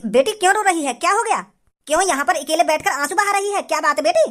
बेटी क्यों रो रही है? क्या हो गया? क्यों यहाँ पर अकेले बैठकर आंसू बहा रही है? क्या बात है बेटी?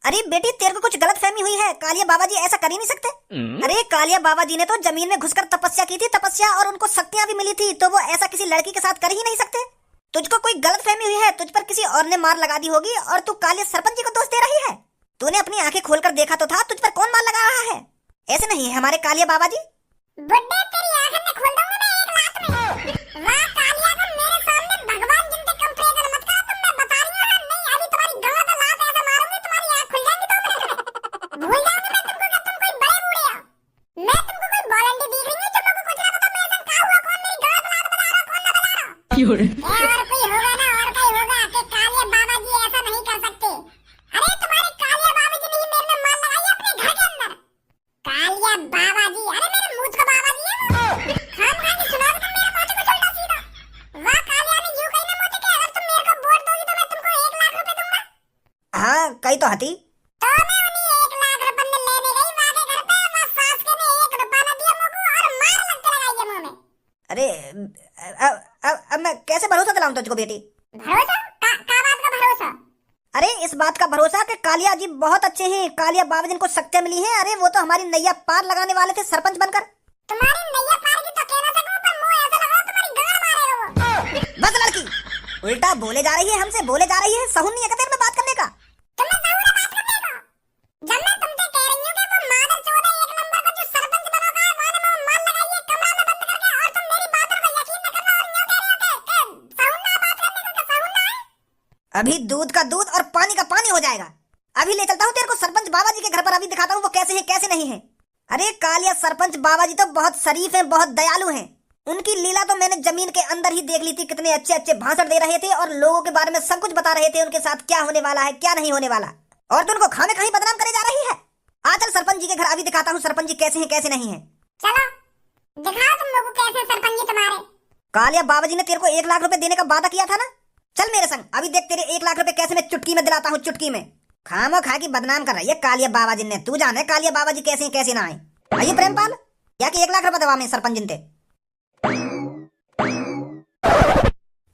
अरे बेटी, तेरे को कुछ गलत फहमी हुई है। कालिया बाबा जी ऐसा कर ही नहीं सकते। अरे कालिया बाबा जी ने तो जमीन में घुसकर तपस्या की थी, तपस्या, और उनको शक्तियां भी मिली थी, तो वो ऐसा किसी लड़की के साथ कर ही नहीं सकते। तुझको कोई गलत फहमी हुई है। तुझ पर किसी और ने मार लगा दी होगी और तू कालिया सरपंच जी को दोष दे रही है। तूने अपनी आंखें खोलकर देखा तो था, तुझ पर कौन मार लगा रहा है? ऐसे नहीं है हमारे कालिया बाबा जी। बुड्ढे, तेरी आंखें मैं खोल दूंगा मैं एक लात में। वाह कालिया का मेरे सामने भगवान जिनसे कंपेयर मत कर। तुम मैं बता रही हूं नहीं, अभी तुम्हारी गला पे लात ऐसा मारूंगी तुम्हारी आंख खुल जाएंगी। तुम भूल जाओगे मैं तुमको कि तुम कोई बड़े बूढ़े हो। मैं तुमको कोई वॉलंटियर दिख रही हूं जो तुमको कुछ ना पता। मैं ऐसा क्या हुआ, कौन मेरी गला पे लात बजा रहा, कौन ना बजा रहा? और कोई होगा ना, और कोई होगा कि कालिया बाबा जी ऐसा नहीं कर सकते। अरे तुम्हारे कालिया बाबा जी ने ही मेरे में मार लगाई अपने घर के अंदर। कालिया बाबा जी, अरे मेरे मुंह का बाबा जी है वो। खाम खा के सुना दो तुम मेरे मुंह को उल्टा सीधा। वाह कालिया ने यूं कही ना मुझे कि अगर तुम मेरे को वोट दोगी तो मैं तुमको 1 लाख रुपए दूंगा। हाँ कही तो हती। तो मैं उन्हीं 1 लाख रुपए ने लेने गई मां के घर पे। मां सास के ने 1 रुपया न दिया मुझको और मार लगते लगाई के मुंह में। अरे अब मैं कैसे भरोसा दिलाऊं तुझको बेटी? भरोसा का बात का भरोसा? अरे इस बात का भरोसा कि कालिया जी बहुत अच्छे हैं। कालिया बाबा जी को शक्तियां मिली हैं। अरे वो तो हमारी नैया पार लगाने वाले थे सरपंच बनकर। तुम्हारी नैया पार की तो कह ना सकूं, पर मुंह ऐसा लगा तुम्हारी गाड़ मारेगा वो। बस लड़की, उल्टा बोले जा रही है, हमसे बोले जा रही है। सहून नहीं है तेरे में बात करने का? तुम्हें सहून बात करने का? जब मैं तुमसे कह रही हूं कि वो मादर चौदह 1 नंबर को जो सरपंच बना है वहां में मार लगाइए कमरा में बंद करके, और तुम मेरी बातों पर यकीन न करना और यूं कह रहे हो कि सहून ना बात करने का, सहून ना है। अभी दूध का दूध और पानी का पानी हो जाएगा। अभी ले चलता हूँ तेरे को सरपंच बाबा जी के घर पर। अभी दिखाता हूँ वो कैसे हैं कैसे नहीं है। अरे कालिया सरपंच बाबा जी तो बहुत शरीफ हैं, बहुत दयालु हैं। उनकी लीला तो मैंने जमीन के अंदर ही देख ली थी। कितने अच्छे अच्छे भाषण दे रहे थे और लोगों के बारे में सब कुछ बता रहे थे, उनके साथ क्या होने वाला है क्या नहीं होने वाला। और तू उनको खाने कहीं बदनाम करे जा रही है। आ चल सरपंच जी के घर, अभी दिखाता हूँ सरपंच जी कैसे हैं कैसे नहीं है। चलो दिखाओ तुम लोगों को कैसे सरपंच जी तुम्हारे। कालिया बाबा जी ने तेरे को 1 लाख रुपए देने का वादा किया था ना। चल मेरे संग, अभी देख तेरे 1 लाख रुपए कैसे मैं चुटकी में दिलाता हूँ। चुटकी में खामो खा की बदनाम कर रही है कालिया बाबा जी ने। तू जाने कालिया बाबा जी कैसे हैं कैसे ना आए। आइए प्रेमपाल, या कि 1 लाख रुपए दवा में सरपंच जी ने।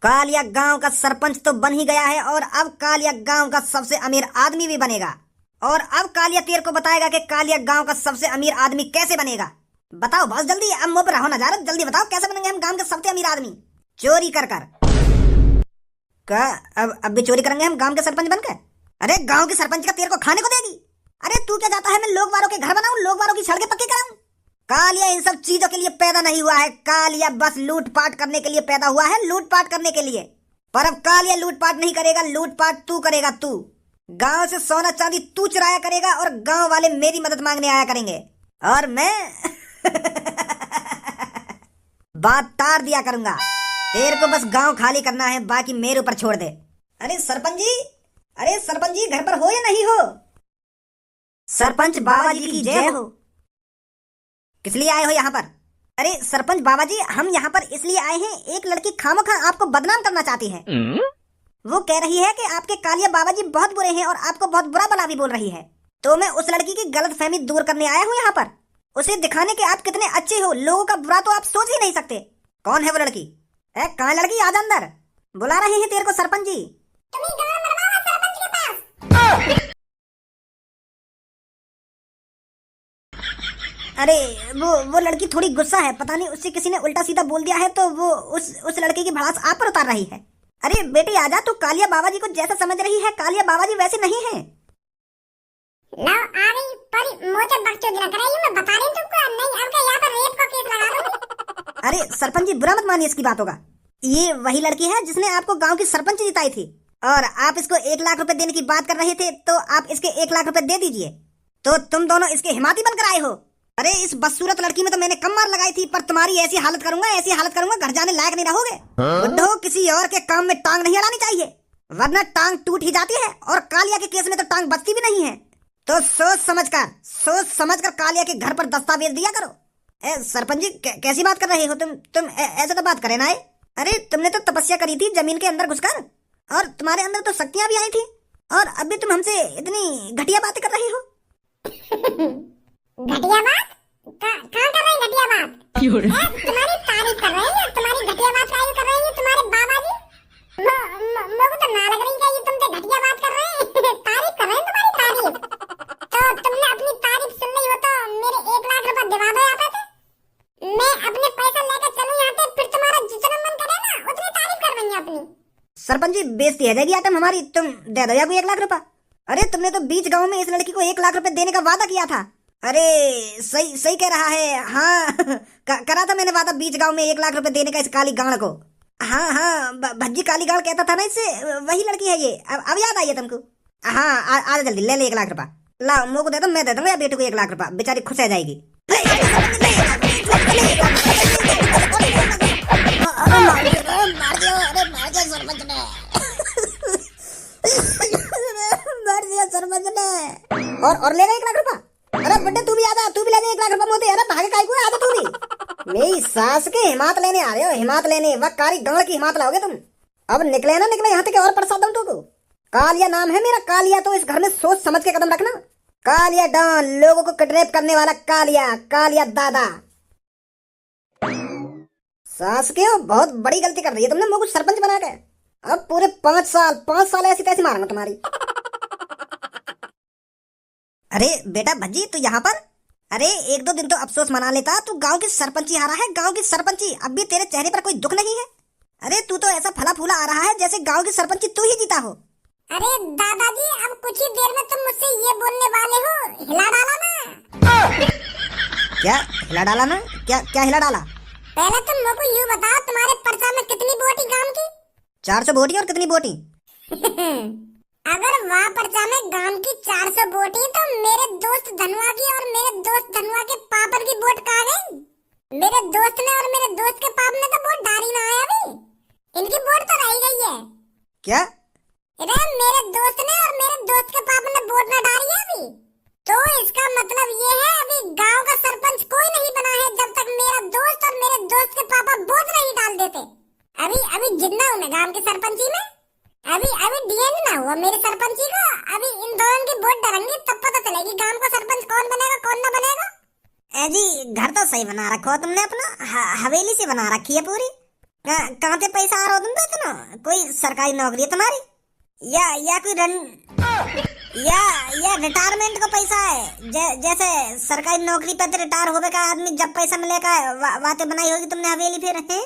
कालिया गांव का सरपंच तो बन ही गया है और अब कालिया गांव का सबसे अमीर आदमी भी बनेगा। और अब कालिया तेरे को बताएगा कि कालिया गांव का सबसे अमीर आदमी कैसे बनेगा। बताओ बहुत जल्दी, अब मुंह पर रहो ना जा रहा, जल्दी बताओ कैसे बनेंगे हम गांव के सबसे अमीर आदमी। चोरी कर कर का अब भी चोरी करेंगे हम गांव के सरपंच बनकर? अरे गांव के सरपंच का तेरे को खाने को देगी? अरे तू क्या चाहता है मैं लोग वालों के घर बनाऊं, लोग वालों की सड़कें पक्की कराऊं? कालिया इन सब चीजों के लिए पैदा नहीं हुआ है। कालिया बस लूटपाट करने के लिए पैदा हुआ है, लूटपाट करने के लिए। पर अब कालिया लूटपाट नहीं करेगा, लूटपाट तू करेगा। तू गांव से सोना चांदी तू चुराया करेगा और गांव वाले मेरी मदद मांगने आया करेंगे और मैं बात तार दिया करूंगा। तेरे को बस गांव खाली करना है, बाकी मेरे ऊपर छोड़ दे। अरे सरपंच जी, अरे सरपंच जी घर पर हो या नहीं हो? सरपंच बाबा जी की जय हो। किस लिए आए हो यहाँ पर? अरे सरपंच बाबा जी, हम यहाँ पर इसलिए आए हैं, एक लड़की खामोखा आपको बदनाम करना चाहती है। वो कह रही है कि आपके कालिया बाबा जी बहुत बुरे हैं और आपको बहुत बुरा भला भी बोल रही है। तो मैं उस लड़की की गलतफहमी दूर करने आया हूँ यहाँ पर, उसे दिखाने के आप कितने अच्छे हो। लोगों का बुरा तो आप सोच ही नहीं सकते। कौन है वो लड़की? कहाँ लड़की, आजा अंदर, बुला रहे हैं तेरे को सरपंच जी। अरे वो लड़की थोड़ी गुस्सा है, पता नहीं उससे किसी ने उल्टा सीधा बोल दिया है, तो वो उस लड़के की भड़ास आप पर उतार रही है। अरे बेटी आजा, तू कालिया बाबा जी को जैसा समझ रही है, कालिया बाबा जी वैसे नहीं है। लो आ गई, पर मुझे बकचोदी ना कराइए, मैं बता रही हूं तुमको। नहीं अब यहाँ पर रेप का केस लगा दूंगी। अरे सरपंच जी बुरा मत मानिए इसकी बातों का। ये वही लड़की है जिसने आपको गांव की सरपंच जिताई थी और आप इसको 1 लाख रुपए देने की बात कर रहे थे, तो आप इसके 1 लाख रुपए दे दीजिए। तो तुम दोनों इसके हिमाती बनकर आए हो। अरे इस बदसूरत लड़की में तो मैंने कम मार लगाई थी, पर तुम्हारी ऐसी हालत करूंगा घर जाने लायक नहीं रहोगे। बुड्ढो, किसी और के काम में टांग नहीं अड़ानी चाहिए। वरना टांग टूट ही जाती है, और कालिया के केस में तो टांग बचती भी नहीं है। तो सोच समझ कर कालिया के घर पर दस्तावेज दिया करो। सरपंच जी कैसी बात कर रहे हो तुम ऐसे तो बात करे ना। अरे तुमने तो तपस्या करी थी जमीन के अंदर घुसकर, और तुम्हारे अंदर तो शक्तियां भी आई थी, और अभी तुम हमसे इतनी घटिया बातें कर रही हो। घटिया बात? कहाँ कर रहे हैं घटिया बात? तुम्हारी तारीफ कर रहे हैं, तुम्हारी घटिया बात का कर रहे हैं तुम्हारे बाबा जी। मुझे तो ना लग रही है ये तुम पे घटिया बात कर रहे हैं। तारीफ कर रहे हैं तुम्हारी तारीफ। तो तुमने अपनी तारीफ सुन ली हो तो मेरे 1 लाख रुपए दिवा दो यहाँ पे। मैं अपने पैसा लेकर चलूं यहाँ पे, फिर तुम्हारा जितना मन करे ना उतनी तारीफ कर देंगे अपनी। सरपंच जी बेइज्जती है जाएगी आटम हमारी, तुम दे दो या कोई 1 लाख रुपए। अरे तुमने तो बीच गांव में इस लड़की को 1 लाख रुपए देने का वादा किया था। अरे सही कह रहा है। हाँ करा था मैंने वादा बीच गांव में 1 लाख रुपए देने का इस काली गांड को। हाँ भज्जी काली गांड कहता था ना इससे, वही लड़की है ये। अब याद आई है तुमको। हाँ आ जल्दी ले 1 लाख रुपए। लाओ मुझको दे दो, मैं दे दूंगा या बेटे को 1 लाख रुपए, बेचारी खुश हो जाएगी। सरपंच ने और लेगा 1 लाख रुपए। अरे बेटे तू भी आजा, तू भी ले 1 लाख रुपए मोती। अरे भागे काय को आजा तू भी। मेरी सास के हिमात लेने आ रहे हो, हिमात लेने। वह कारी गांव की हिमात लाओगे तुम। अब निकले ना निकले यहाँ तक और प्रसाद दूं तुमको। कालिया नाम है मेरा, कालिया। तो इस घर में सोच समझ के कदम रखना। कालिया डॉन, लोगों को किडनैप करने वाला कालिया दादा। सास के बहुत बड़ी गलती कर रही है तुमने मुझको सरपंच बना के। अब पूरे 5 साल ऐसी तैसी मारूंगा तुम्हारी। अरे बेटा भज्जी तू यहाँ पर। अरे 1-2 दिन तो अफसोस मना लेता, तू गांव की सरपंची हारा है, गांव की सरपंची। अब भी तेरे चेहरे पर कोई दुख नहीं है। अरे तू तो ऐसा फला फूला आ रहा है जैसे गांव की सरपंची तू ही जीता हो। अरे दादाजी अब कुछ ही देर में तुम मुझसे ये बोलने वाले हो, हिला डाला ना। क्या हिला डाला ना? क्या हिला डाला? पहले तुम मुझको यूँ बताओ, तुम्हारे पर्चा में कितनी वोटी गांव की? 400 वोटी। और कितनी वोटी? अगर वहाँ पर्चा में गांव की 400 वोटी, तो मेरे दोस्त धनुआ की और मेरे दोस्त धनुआ के पापड़ की वोट कहाँ गई? मेरे दोस्त ने और मेरे दोस्त के पाप ने तो वोट डाली ना है अभी। इनकी वोट तो रह गई है। क्या? अरे मेरे दोस्त ने और मेरे दोस्त के पाप ने वोट ना डाली है अभी। तो इसका मतलब ये है अभी गांव का सरपंच कोई नहीं बना है जब तक मेरा दोस्त और मेरे दोस्त के पापा वोट नहीं डाल देते। अभी जितना हूँ मैं गांव की सरपंची में, अभी डीएन ना हुआ मेरे सरपंची को। अभी इन दोनों की वोट डालेंगे तब पता चलेगी गांव का सरपंच कौन बनेगा कौन ना बनेगा। जी घर तो सही बना रखो हो तुमने अपना, हवेली से बना रखी है पूरी। कहाँ से पैसा आ रहा हो तुम तो इतना? कोई सरकारी नौकरी है तुम्हारी या कोई या रिटायरमेंट का पैसा है? जैसे सरकारी नौकरी पे तो रिटायर होवे का आदमी जब पैसा मिलेगा बातें बनाई होगी तुमने हवेली फिर है।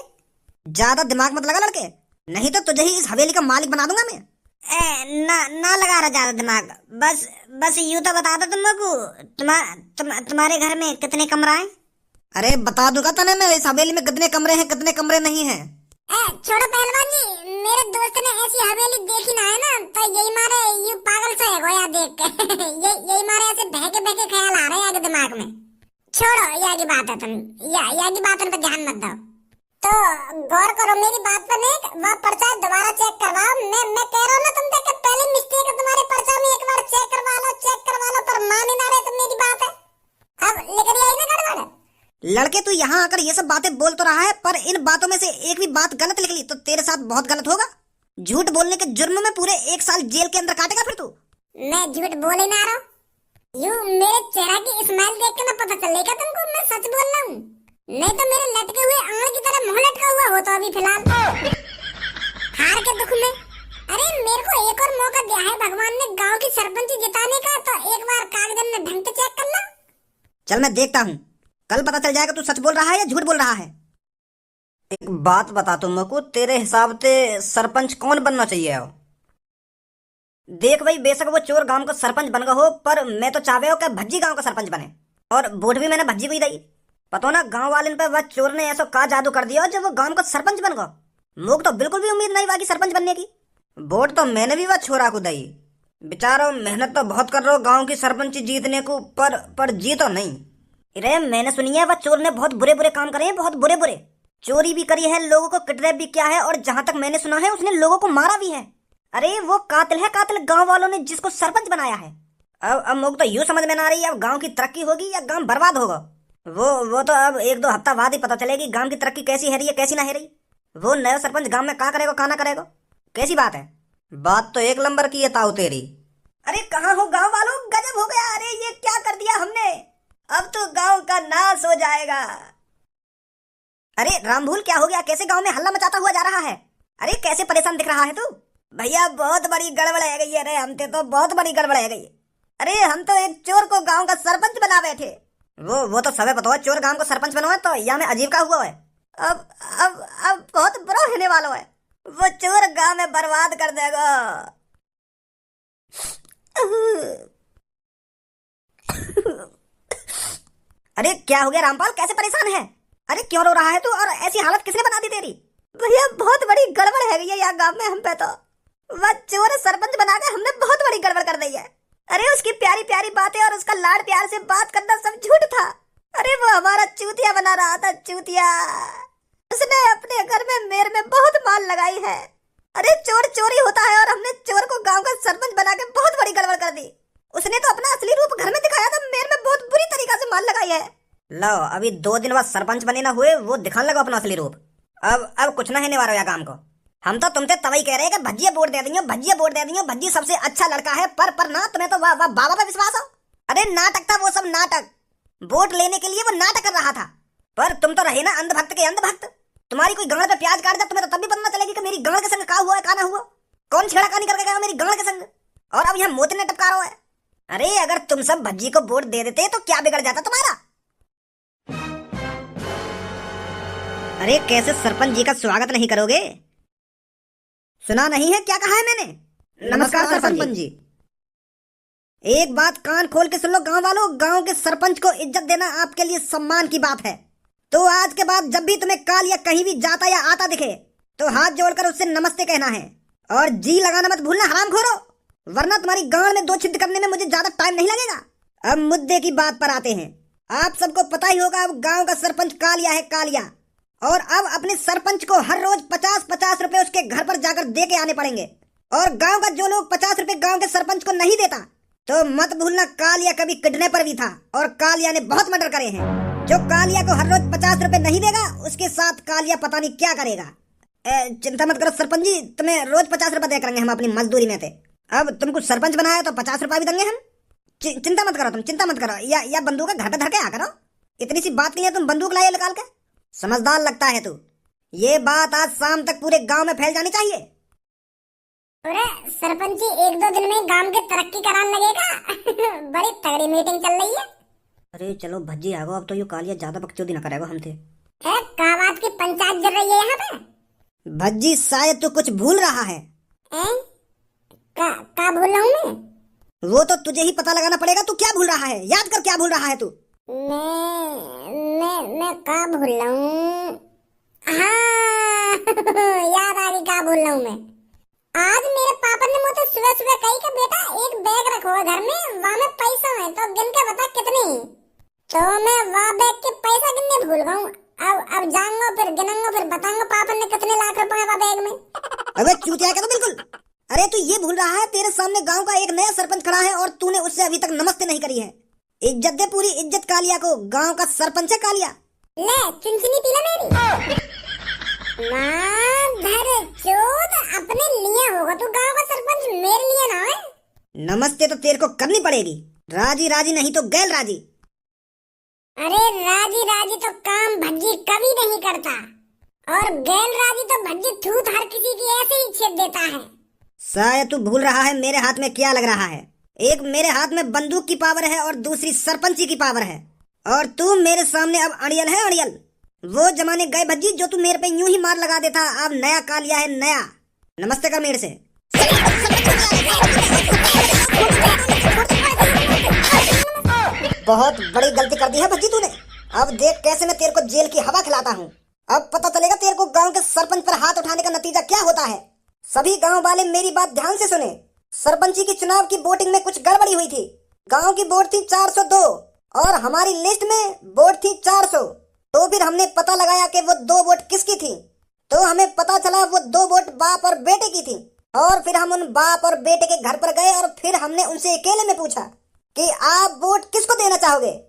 ज्यादा दिमाग मत लगा लड़के, नहीं तो तुझे ही इस हवेली का मालिक बना दूंगा मैं। ना लगा रहा ज्यादा दिमाग। बस यूं तो बता दो तुमको तुम्हारे घर में कितने कमरा है? अरे बता दूंगा तने मैं इस हवेली में कितने कमरे हैं कितने कमरे नहीं है। छोड़ो पहलवान जी, मेरे दोस्त ने ऐसी हवेली देखी ना है ना, तो यही मारे यू पागल सा है गोया देख के। यही मारे ऐसे बहके बहके ख्याल आ रहे हैं आगे दिमाग में। छोड़ो यहाँ की बात है, तुम यहाँ की बातों पर ध्यान मत दो। तो गौर करो मेरी बात पर। नहीं वह पर्चा दोबारा चेक करवाओ। मैं कह रहा हूँ ना तुम देख, पहले मिस्टेक है तुम्हारे पर्चा में, एक बार चेक करवा लो पर मान ही ना रहे तुम मेरी बात है। अब लेकर आई ना गड़बड़। लड़के तू यहाँ आकर ये सब बातें बोल तो रहा है, पर इन बातों में से एक भी बात गलत निकली तो तेरे साथ बहुत गलत होगा। झूठ बोलने के जुर्म में पूरे 1 साल जेल के अंदर काटेगा फिर तू। मैं झूठ बोल ही ना रहा हूँ। यू मेरे चेहरा की स्माइल देख के ना पता चलेगा तुमको मैं सच बोल रहा हूँ, नहीं तो मेरे लटके हुए आंख की तरह मुंह लटका हुआ होता अभी फिलहाल हार के दुख में। अरे मेरे को एक और मौका दिया है भगवान ने गांव की सरपंची जिताने का, तो एक बार कागज में ढंग से चेक कर लो। चल मैं देखता हूँ, कल पता चल जाएगा तू सच बोल रहा है या झूठ बोल रहा है। एक बात बता तुमको, तेरे हिसाब से सरपंच कौन बनना चाहिए हो? देख भाई, बेशक वो चोर गांव का सरपंच बन गया हो, पर मैं तो चाहे हो कि भज्जी गांव का सरपंच बने, और वोट भी मैंने भज्जी को ही दी। पता ना गांव वाले पे वह चोर ने ऐसा का जादू कर दिया जब वो गांव का सरपंच बन गया। मुझे तो बिल्कुल भी उम्मीद नहीं बाकी सरपंच बनने की। वोट तो मैंने भी वह छोरा को दी। बेचारो मेहनत तो बहुत कर रहे हो गांव की सरपंची जीतने को, पर जीतो नहीं। अरे मैंने सुनी है वह चोर ने बहुत बुरे बुरे काम करे हैं, बहुत बुरे बुरे। चोरी भी करी है, लोगों को किडनैप भी किया है, और जहां तक मैंने सुना है उसने लोगों को मारा भी है। अरे वो कातिल है, कातिल गांव वालों ने जिसको सरपंच बनाया है। अब मुझे तो यूं समझ में ना आ रही है, अब गांव की तरक्की होगी या गांव बर्बाद होगा। वो तो अब एक दो हफ्ता बाद ही पता चलेगी गांव की तरक्की कैसी है रही है कैसी ना है रही। वो नया सरपंच गांव में क्या करेगा क्या ना करेगा, कैसी बात है। बात तो एक नंबर की है ताऊ तेरी। अरे कहाँ हो गांव वालों, गजब हो गया। अरे ये क्या कर दिया हमने, अब तो गांव का नाश हो जाएगा। अरे रामभूल क्या हो गया, कैसे गांव में हल्ला मचाता हुआ जा रहा है। अरे कैसे परेशान दिख रहा है तू। भैया बहुत बड़ी गड़बड़ है गई है, अरे हमसे तो बहुत बड़ी गड़बड़ है गई। अरे हम तो एक चोर को गांव का सरपंच बना बैठे। वो तो सबे पता है, चोर गांव को सरपंच बना है तो यह में अजीब का हुआ है। अब अब बहुत बुरा होने वाला है, वो चोर गांव में बर्बाद कर देगा। अरे क्या हो गया रामपाल, कैसे परेशान है। अरे क्यों रो रहा है तू, और ऐसी हालत किसने बना दी तेरी। भैया बहुत बड़ी गड़बड़ है भैया यहाँ गांव में, हम पे तो वह चोर सरपंच बनाकर हमने बहुत बड़ी गड़बड़ कर दी है। अरे उसकी प्यारी प्यारी बातें और उसका लाड प्यार से बात करना सब झूठ था। अरे वो हमारा चूतिया बना रहा था, चूतिया। उसने अपने घर में मेर में बहुत माल लगाई है। अरे चोर चोरी होता है और हमने चोर को गांव का सरपंच बना के बहुत बड़ी गड़बड़ कर दी। उसने तो अपना असली रूप घर में दिखाया था, मेर में बहुत बुरी तरीका से माल लगाई है। लो अभी 2 दिन बाद सरपंच बने ना हुए, वो दिखाने लगा अपना असली रूप। अब कुछ ना है निवारो या काम को। हम तो तुमसे तभी कह रहे हैं कि भज्जिया वोट दे दियो, भज्जिया वोट दे दियो, भज्जी सबसे अच्छा लड़का है। पर ना तुम्हें तो वाह वाह बाबा पे विश्वास हो। अरे नाटक था वो सब, नाटक। वोट लेने के लिए वो नाटक कर रहा था, पर तुम तो रहे ना अंधभक्त के अंधभक्त। तुम्हारी कोई गांड पे प्याज काट दे, तुम्हें तो तब भी पता ना चलेगी कि मेरी गांड के संग का हुआ है का ना हुआ, कौन छेड़खानी करके गया मेरी गांड के संग। और अब यहाँ मोती ने टपका रहा है। अरे अगर तुम सब भज्जी को वोट दे देते तो क्या बिगड़ जाता तुम्हारा। अरे कैसे सरपंच जी का स्वागत नहीं करोगे, सुना नहीं है क्या कहा है मैंने। नमस्कार सरपंच जी। एक बात कान खोल के सुन लो गांव वालों, गांव के सरपंच को इज्जत देना आपके लिए सम्मान की बात है। तो आज के बाद जब भी तुम्हें काल या कहीं भी जाता या आता दिखे तो हाथ जोड़कर उससे नमस्ते कहना है, और जी लगाना मत भूलना हरामखोरो, वरना तुम्हारी गांड में 2 छिद्र करने में मुझे ज्यादा टाइम नहीं लगेगा। अब मुद्दे की बात पर आते हैं। आप सबको पता ही होगा अब गांव का सरपंच कालिया है, कालिया। और अब अपने सरपंच को हर रोज 50-50 रुपए उसके घर पर जाकर दे के आने पड़ेंगे। और गांव का जो लोग 50 रुपए गांव के सरपंच को नहीं देता तो मत भूलना कालिया कभी किडनैपर भी था, और कालिया ने बहुत मर्डर करे हैं। जो कालिया को हर रोज 50 रुपए नहीं देगा उसके साथ कालिया पता नहीं क्या करेगा। चिंता मत करो सरपंच जी, तुम्हें रोज 50 रुपए दे करेंगे हम अपनी मजदूरी में थे। अब तुमको सरपंच बनाया तो 50 रुपए भी देंगे हम। चिंता मत करो, तुम चिंता मत करो। या बंदूक घर पे धर के आ करो, इतनी सी बात नहीं है तुम बंदूक लाए निकाल के। समझदार लगता है तू। ये बात आज शाम तक पूरे गांव में फैल जानी चाहिए। अरे सरपंच जी 1-2 दिन में गांव की तरक्की कराने लगेगा। बड़ी तगड़ी मीटिंग चल रही है। अरे चलो भज्जी आगो, अब तो ये कालिया ज्यादा बकचोदी ना करेगा हमसे। का बात की पंचायत चल रही है यहाँ पे। भज्जी शायद तू कुछ भूल रहा है। का भूल रहा हूँ मैं। वो तो तुझे ही पता लगाना पड़ेगा, तू क्या भूल रहा है, याद कर क्या भूल रहा है तू। मैं का भूल रहा हूँ। हाँ याद आ गई का भूल रहा हूँ मैं। आज मेरे पापा ने मुझे सुबह सुबह कही कि बेटा एक बैग रखो घर में, वहाँ में पैसा है तो गिन के बता कितने। तो मैं वहाँ बैग के पैसा गिनने भूल गया हूँ। अब जाऊंगा फिर गिनूंगा फिर बताऊंगा पापा ने कितने लाख रुपए वहाँ बैग में। अबे चूतिया क्या तो बिल्कुल। अरे तू ये भूल रहा है तेरे सामने गांव का एक नया सरपंच खड़ा है और तूने उससे अभी तक नमस्ते नहीं करी है। इज्जत दे पूरी इज्जत कालिया को, गांव का सरपंच है कालिया। ले चुनचुनी पीला मेरी। माधर चोद अपने लिए होगा तू गांव का सरपंच, मेरे लिए ना है। नमस्ते तो तेरे को करनी पड़ेगी, राजी राजी नहीं तो गैर राजी। अरे राजी राजी तो काम भज्जी कभी नहीं करता, और गैर राजी तो भज्जी थूत हर किसी की ऐसे ही छेद देता है। शायद तू भूल रहा है मेरे हाथ में क्या लग रहा है। एक मेरे हाथ में बंदूक की पावर है और दूसरी सरपंची की पावर है, और तू मेरे सामने अब अड़ियल है, अड़ियल। वो जमाने गए भज्जी जो तू मेरे पे यूं ही मार लगा देता, अब नया कालिया है, नया। नमस्ते कर मेरे से। बहुत बड़ी गलती कर दी है भज्जी तूने। अब देख कैसे मैं तेरे को जेल की हवा खिलाता हूँ। अब पता चलेगा तेरे को गांव के सरपंच पर हाथ उठाने का नतीजा क्या होता है। सभी गांव वाले मेरी बात ध्यान से सुने। सरपंची की चुनाव की वोटिंग में कुछ गड़बड़ी हुई थी। गांव की वोट थी 402 और हमारी लिस्ट में वोट थी 400। तो फिर हमने पता लगाया कि वो 2 वोट किसकी थी, तो हमें पता चला वो 2 वोट बाप और बेटे की थी। और फिर हम उन बाप और बेटे के घर पर गए और फिर हमने उनसे अकेले में पूछा कि आप वोट किसको देना चाहोगे।